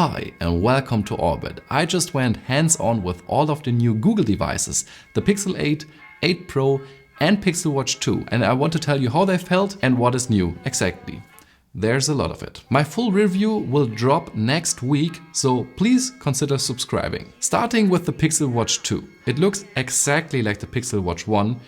Hi and welcome to Orbit. I just went hands-on with all of the new Google devices, the Pixel 8, 8 Pro and Pixel Watch 2, and I want to tell you how they felt and what is new exactly. There's a lot of it. My full review will drop next week, so please consider subscribing. Starting with the Pixel Watch 2. It looks exactly like the Pixel Watch 1,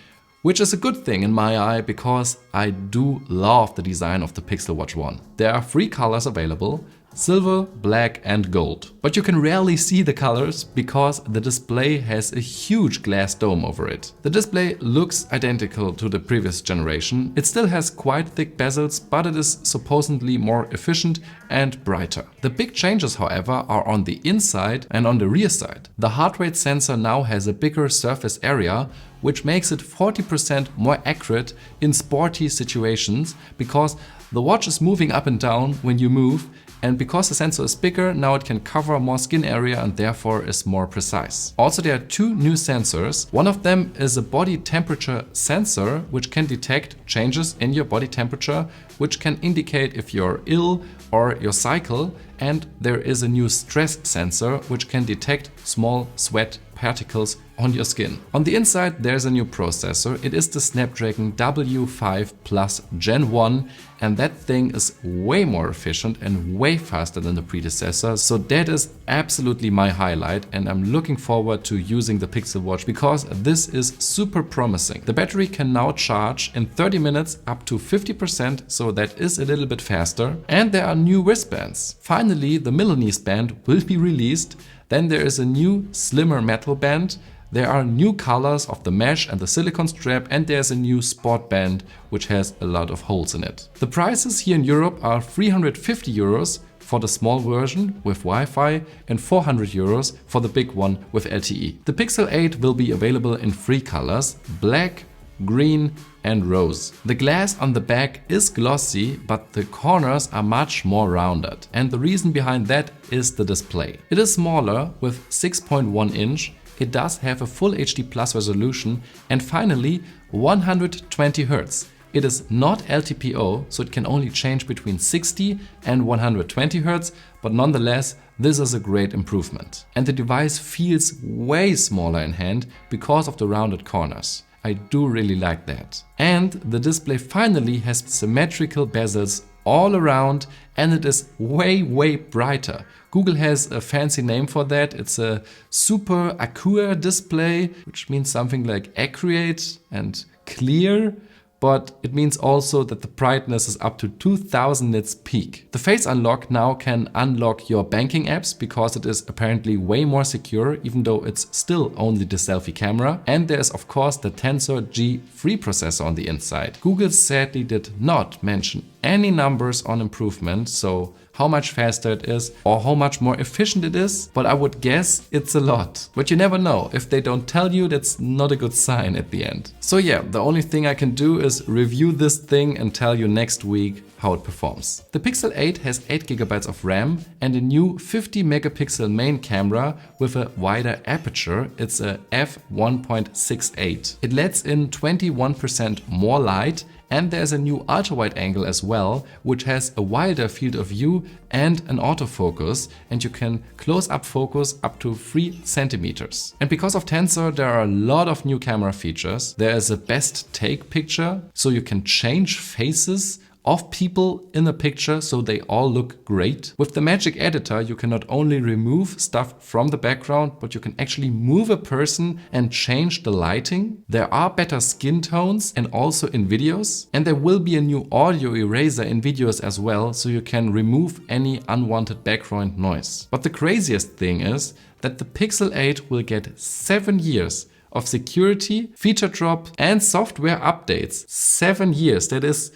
which is a good thing in my eye because I do love the design of the Pixel Watch 1. There are 3 colors available: silver, black and gold. But you can rarely see the colors because the display has a huge glass dome over it. The display looks identical to the previous generation. It still has quite thick bezels, but it is supposedly more efficient and brighter. The big changes, however, are on the inside and on the rear side. The heart rate sensor now has a bigger surface area, which makes it 40% more accurate in sporty situations because the watch is moving up and down when you move, and because the sensor is bigger, now it can cover more skin area and therefore is more precise. Also, there are 2 new sensors. One of them is a body temperature sensor, which can detect changes in your body temperature, which can indicate if you're ill or your cycle. And there is a new stress sensor, which can detect small sweat particles on your skin. On the inside, there's a new processor. It is the Snapdragon W5 Plus Gen 1, and that thing is way more efficient and way faster than the predecessor. So that is absolutely my highlight, and I'm looking forward to using the Pixel Watch because this is super promising. The battery can now charge in 30 minutes up to 50%, so that is a little bit faster. And there are new wristbands. Finally, the Milanese band will be released. Then there is a new slimmer metal band. There are new colors of the mesh and the silicone strap, and there's a new sport band which has a lot of holes in it. The prices here in Europe are 350 euros for the small version with Wi-Fi and 400 euros for the big one with LTE. The Pixel 8 will be available in 3 colors: black, green and rose. The glass on the back is glossy, but the corners are much more rounded. And the reason behind that is the display. It is smaller with 6.1 inch. It does have a full HD Plus resolution and finally 120 Hz. It is not LTPO, so it can only change between 60 and 120 Hz, but nonetheless, this is a great improvement. And the device feels way smaller in hand because of the rounded corners. I do really like that. And the display finally has symmetrical bezels all around, and it is way brighter. Google has a fancy name for that. It's a super accurate display, which means something like accurate and clear. But it means also that the brightness is up to 2000 nits peak. The Face Unlock now can unlock your banking apps because it is apparently way more secure, even though it's still only the selfie camera. And there's of course the Tensor G3 processor on the inside. Google sadly did not mention any numbers on improvement, so how much faster it is or how much more efficient it is, but I would guess it's a lot. But you never know. If they don't tell you, that's not a good sign at the end. So yeah, the only thing I can do is review this thing and tell you next week how it performs. The Pixel 8 has 8 GB of RAM and a new 50 megapixel main camera with a wider aperture. It's a f1.68. It lets in 21% more light, and there's a new ultra-wide angle as well, which has a wider field of view and an autofocus, and you can close up focus up to 3 centimeters. And because of Tensor, there are a lot of new camera features. There is a best take picture, so you can change faces of people in a picture so they all look great. With the Magic Editor, you can not only remove stuff from the background, but you can actually move a person and change the lighting. There are better skin tones and also in videos. And there will be a new audio eraser in videos as well, so you can remove any unwanted background noise. But the craziest thing is that the Pixel 8 will get 7 years of security, feature drop and software updates. 7 years, that is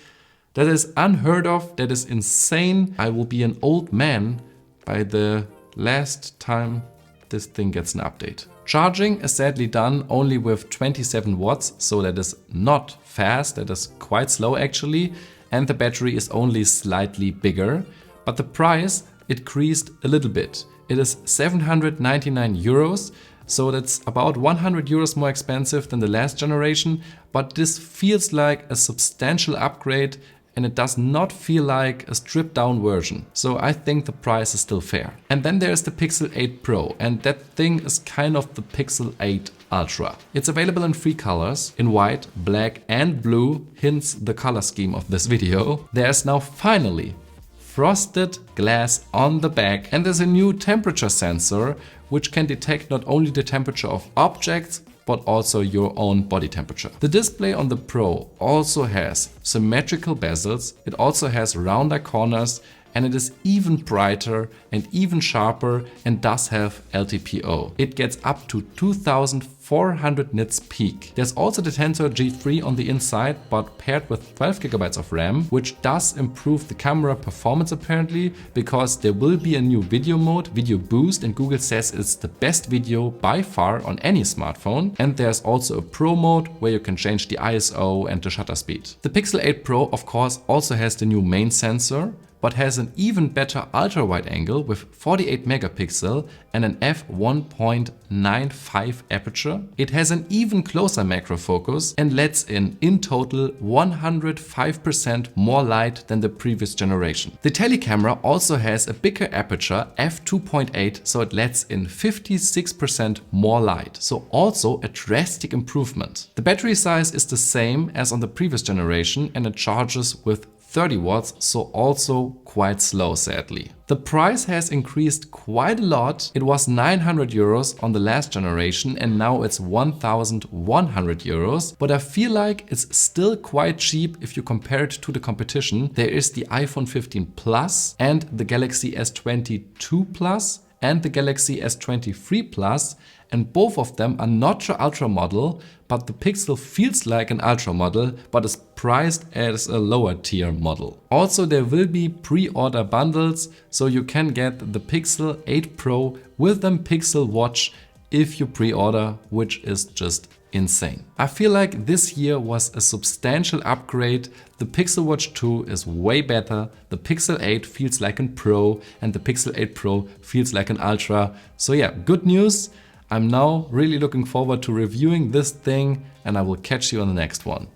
unheard of, that is insane. I will be an old man by the last time this thing gets an update. Charging is sadly done only with 27 watts, so that is not fast, that is quite slow actually, and the battery is only slightly bigger, but the price increased a little bit. It is 799 euros, so that's about 100 euros more expensive than the last generation, but this feels like a substantial upgrade and it does not feel like a stripped down version. So I think the price is still fair. And then there's the Pixel 8 Pro, and that thing is kind of the Pixel 8 Ultra. It's available in 3 colors, in white, black and blue, hence the color scheme of this video. There's now finally frosted glass on the back, and there's a new temperature sensor which can detect not only the temperature of objects but also your own body temperature. The display on the Pro also has symmetrical bezels, it also has rounder corners, and it is even brighter and even sharper and does have LTPO. It gets up to 2400 nits peak. There's also the Tensor G3 on the inside, but paired with 12 GB of RAM, which does improve the camera performance apparently, because there will be a new video mode, Video Boost, and Google says it's the best video by far on any smartphone. And there's also a Pro mode where you can change the ISO and the shutter speed. The Pixel 8 Pro of course also has the new main sensor, but has an even better ultra-wide angle with 48 megapixel and an f1.95 aperture. It has an even closer macro focus and lets in total 105% more light than the previous generation. The telecamera also has a bigger aperture, f2.8, so it lets in 56% more light, so also a drastic improvement. The battery size is the same as on the previous generation and it charges with 30 watts, so also quite slow sadly. The price has increased quite a lot. It was 900 euros on the last generation and now it's 1100 euros. But I feel like it's still quite cheap if you compare it to the competition. There is the iPhone 15 Plus and the Galaxy S22 Plus and the Galaxy S23 Plus, and both of them are not the Ultra model, but the Pixel feels like an Ultra model but is priced as a lower tier model. Also there will be pre-order bundles, so you can get the Pixel 8 Pro with the Pixel Watch if you pre-order, which is just insane. I feel like this year was a substantial upgrade. The Pixel Watch 2 is way better, the Pixel 8 feels like an Pro, and the Pixel 8 Pro feels like an Ultra. So yeah, good news. I'm now really looking forward to reviewing this thing, and I will catch you on the next one.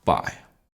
Bye.